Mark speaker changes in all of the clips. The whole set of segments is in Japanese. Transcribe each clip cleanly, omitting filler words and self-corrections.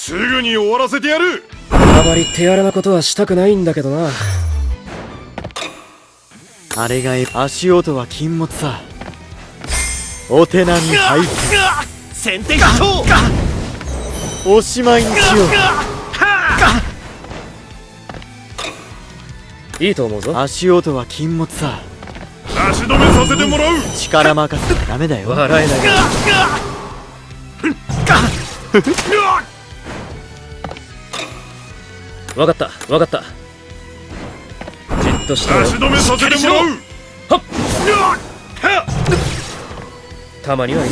Speaker 1: すぐに終わらせてやる。
Speaker 2: あまり手荒なことはしたくないんだけどな。
Speaker 3: あれが足音は禁物さ。お手並み拝
Speaker 1: 先手勝と
Speaker 3: 見。おしまいにしよ
Speaker 2: いいと思うぞ。
Speaker 3: う。足音は禁物さ。
Speaker 1: 足止めさせてもらう。
Speaker 3: 力任せはダメだよ。
Speaker 2: 笑えないな。わかったわかった。じっとしてろよ。
Speaker 1: 足止めさせてもらう。
Speaker 2: はったまにはい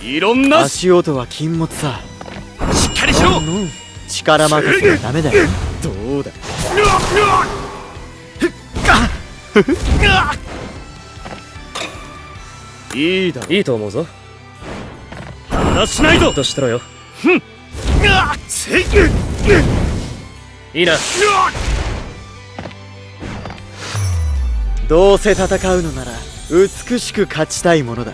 Speaker 2: い。
Speaker 1: いろんなし
Speaker 3: 足音は禁物さ。
Speaker 1: っかりしろ。
Speaker 3: 力任せはダメだよ。どうだ。
Speaker 1: いいだろ。
Speaker 2: いいと思うぞ。
Speaker 1: 無駄しないぞ
Speaker 2: じっ。としてろよ。
Speaker 1: せい。
Speaker 2: いいな。
Speaker 3: どうせ戦うのなら美しく勝ちたいものだ。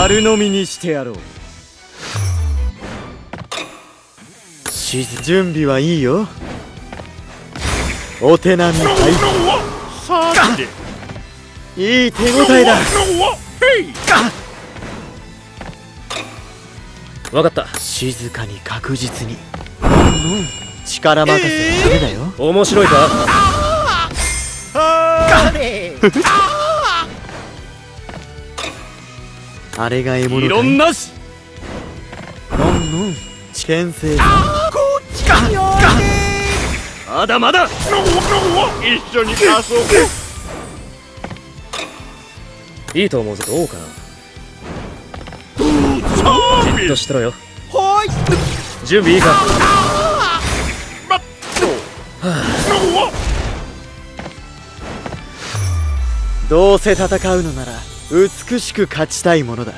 Speaker 3: 丸飲みにしてやろう。準備はいいよ。お手並み拝
Speaker 1: さて
Speaker 3: 見。いい手応えだ。
Speaker 2: わかった。
Speaker 3: 静かに確実に。力任せはダメだよ。
Speaker 2: 面白いか。
Speaker 3: あれが獲物かい。
Speaker 1: 異論なし。
Speaker 3: 危険性。
Speaker 1: まだまだ。一緒に遊ぼう。
Speaker 2: いいと思うぞ。どうかじっとしてろよ。準備いいか。
Speaker 3: どうせ戦うのなら美しく勝ちたいものだ。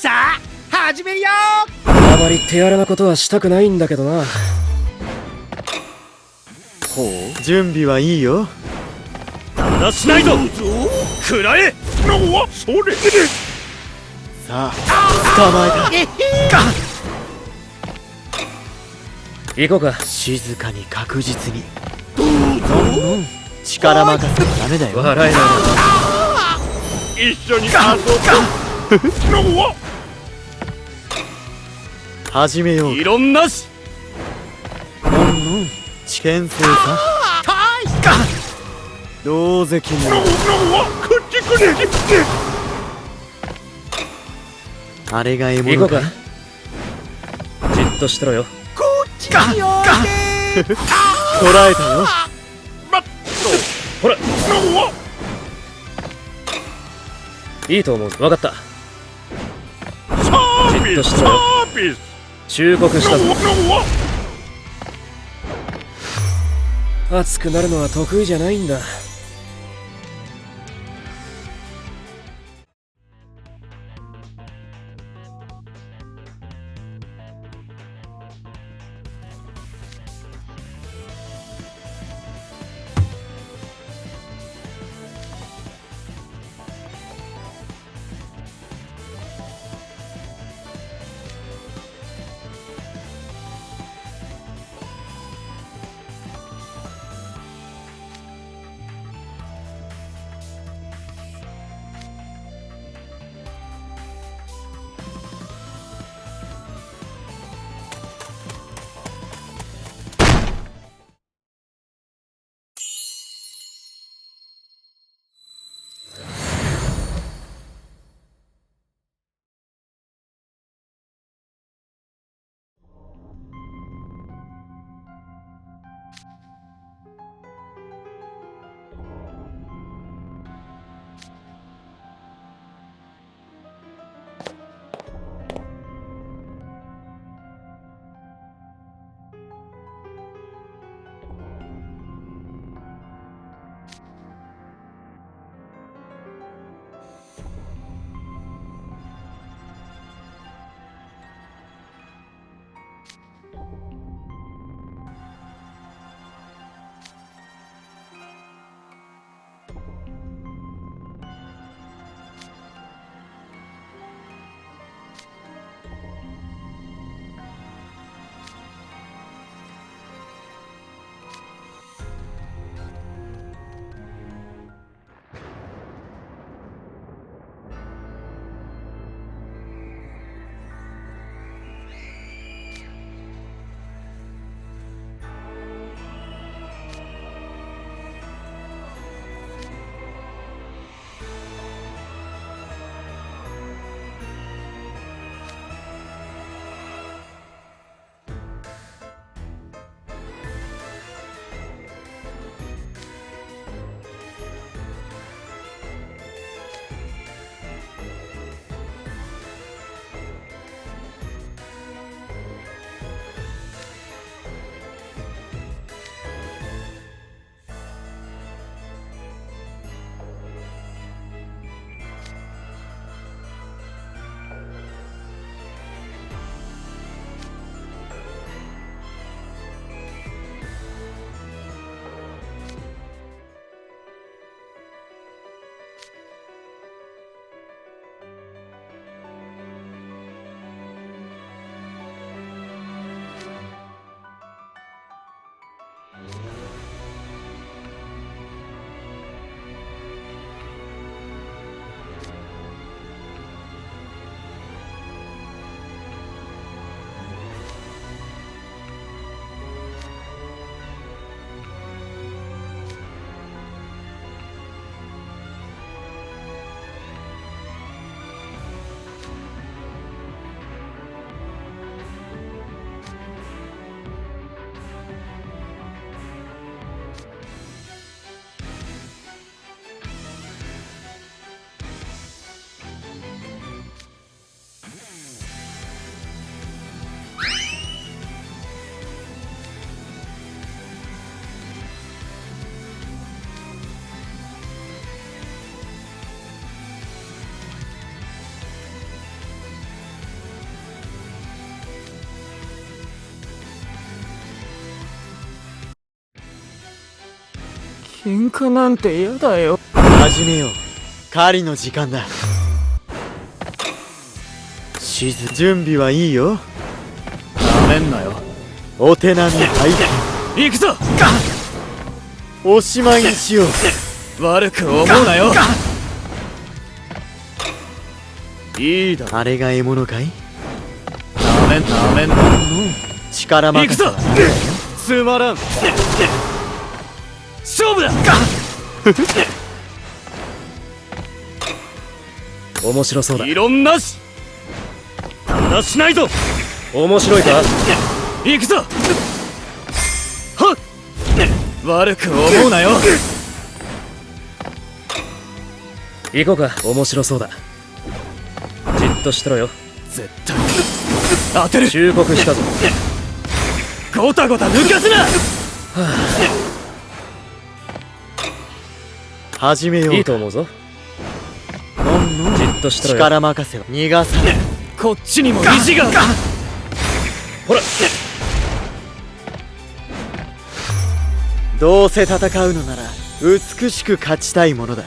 Speaker 1: さあ始めよ
Speaker 2: あまり手荒なことはしたくないんだけどな。
Speaker 1: ほう
Speaker 3: 準備はいいよ。
Speaker 1: だしないぞ食らえそれ
Speaker 3: さあ捕まえた。
Speaker 2: 行こうか。
Speaker 3: 静かに確実に。力任せはダメだよ。
Speaker 2: 笑えない
Speaker 1: 一緒に遊ぼう
Speaker 3: 始めよう。
Speaker 1: 異論なし
Speaker 3: 牽制さ。同関も
Speaker 1: こっち来ね
Speaker 3: あれが獲
Speaker 2: 行こうか。
Speaker 3: 物か。
Speaker 2: じっとしてろよ。
Speaker 1: こっちによ
Speaker 3: 捕らえたよ。
Speaker 2: ほら、いいと思う。分かった。じっとしてろよ。忠告したぞ。熱くなるのは得意じゃないんだ。
Speaker 4: 喧嘩なんて嫌だよ。
Speaker 3: 始めよう。狩りの時間だ。準備はいいよ。
Speaker 4: なめんなよ。
Speaker 3: お手並み拝
Speaker 4: 行くぞ。
Speaker 3: 見。おしまいにしよう。
Speaker 4: 悪く思うなよ。いいだろ。
Speaker 3: あれが獲物かい？
Speaker 4: なめんな。
Speaker 3: 力任せだ。
Speaker 4: つまらん。勝負だ。
Speaker 2: 面白そうだ。
Speaker 4: 異論なし。
Speaker 1: だらしないぞ。
Speaker 2: 面白いか？
Speaker 4: 行くぞ。はっ。悪く思うなよ。
Speaker 2: 行こうか。面白そうだ。じっとしてろよ。
Speaker 4: 絶対当てる。
Speaker 2: 忠告したぞ。
Speaker 4: ゴタゴタ抜かすな。
Speaker 3: 始めよう。
Speaker 2: いいと思うぞ。じっとしてろよ。
Speaker 3: 力任せは逃がさない。
Speaker 4: こっちにも意地がある。
Speaker 2: ほら。
Speaker 3: どうせ戦うのなら美しく勝ちたいものだ。